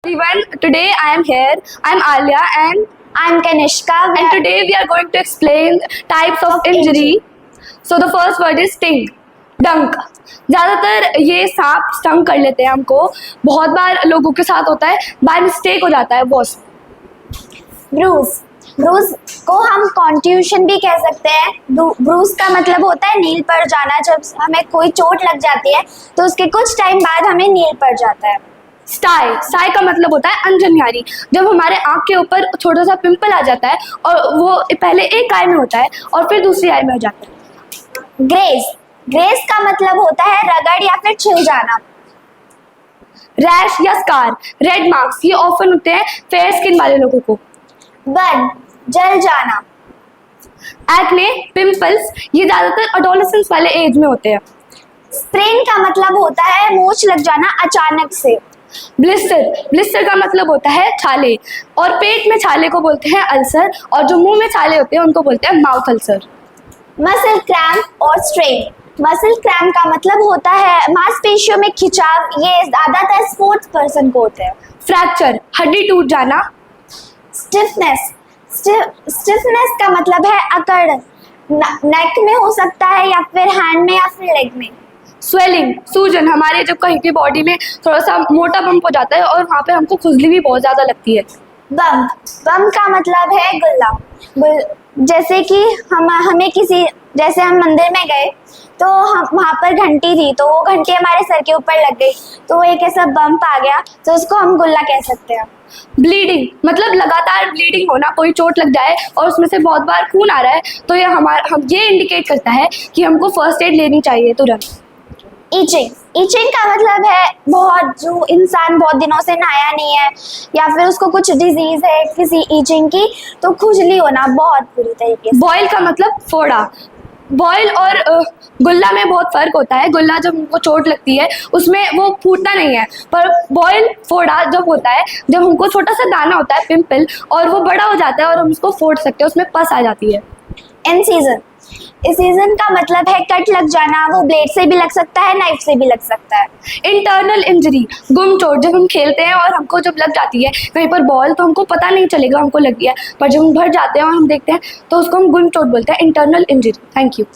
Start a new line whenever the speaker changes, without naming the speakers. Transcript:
Everyone, today I am here. I am Alia and
Kanishka.
and today we are going to explain types of injury. So the first word is sting, डंक. ज़्यादातर ये सांप stung कर लेते हैं हमको. बहुत बार लोगों के साथ होता है, बाय मिस्टेक हो जाता है बॉस.
ब्रूज को हम कॉन्ट्यूशन भी कह सकते हैं. ब्रूज का मतलब होता है नील पड़ जाना. जब हमें कोई चोट लग जाती है तो उसके कुछ टाइम बाद हमें नील पड़ जाता है.
स्टाई का मतलब होता है अंजनहारी. जब हमारे आँख के ऊपर छोटा सा पिंपल आ जाता है और वो पहले एक आई में होता है और फिर दूसरी आई में हो जाता है.
ग्रेस का मतलब होता है रगड़ या फिर छिल जाना.
रैश या स्कार, रेड मार्क्स, ये ऑफन होते हैं फेयर स्किन वाले लोगों को.
बर्न, जल जाना.
एक्ने, पिंपल्स, ये ज़्यादातर एडोलेसेंस वाले एज में होते हैं.
स्प्रेन का मतलब होता है मोच लग जाना अचानक से.
ब्लिस्टर का मतलब होता है छाले, और पेट में छाले को बोलते हैं अल्सर, और जो मुंह में छाले होते हैं उनको बोलते हैं माउथ अल्सर.
मसल क्रैम्प और स्ट्रेन. मसल क्रैम्प का मतलब होता है मांसपेशियों में खिंचाव. ये ज्यादातर स्पोर्ट्स पर्सन को होते हैं.
फ्रैक्चर, हड्डी टूट जाना.
स्टिफनेस का मतलब है अकड़. नेक में हो सकता है या फिर हैंड में या फिर लेग में.
स्वेलिंग, सूजन, हमारे जब कहीं की बॉडी में थोड़ा सा मोटा बम्प हो जाता है और वहाँ पे हमको खुजली भी बहुत ज़्यादा लगती है.
बम का मतलब है गुल्ला. जैसे कि जैसे हम मंदिर में गए तो हम वहाँ पर घंटी थी, तो वो घंटी हमारे सर के ऊपर लग गई, तो एक ऐसा बम्प आ गया, तो उसको हम गुल्ला कह सकते हैं.
ब्लीडिंग मतलब लगातार ब्लीडिंग होना, कोई चोट लग जाए और उसमें से बहुत बार खून आ रहा है, तो ये ये इंडिकेट करता है कि हमको फर्स्ट एड लेनी चाहिए तुरंत.
ईचिंग का मतलब है जो इंसान बहुत दिनों से नहाया नहीं है या फिर उसको कुछ डिजीज है किसी ईचिंग की, तो खुजली होना बहुत बुरी तरीके से.
बॉयल का मतलब फोड़ा. बॉयल और गुल्ला में बहुत फ़र्क होता है. गुल्ला जब हमको चोट लगती है उसमें वो फूटता नहीं है, पर बॉयल फोड़ा जब होता है जब हमको छोटा सा दाना होता है पिंपल और वो बड़ा हो जाता है और हम उसको फोड़ सकते हैं, उसमें पस आ जाती है.
इंसिजन का मतलब है कट लग जाना. वो ब्लेड से भी लग सकता है, नाइफ से भी लग सकता है.
इंटरनल इंजरी, गुम चोट, जब हम खेलते हैं और हमको जब लग जाती है कहीं पर बॉल तो हमको पता नहीं चलेगा हमको लग गया, पर जब हम भर जाते हैं और हम देखते हैं तो उसको हम गुम चोट बोलते हैं, इंटरनल इंजरी. Thank you.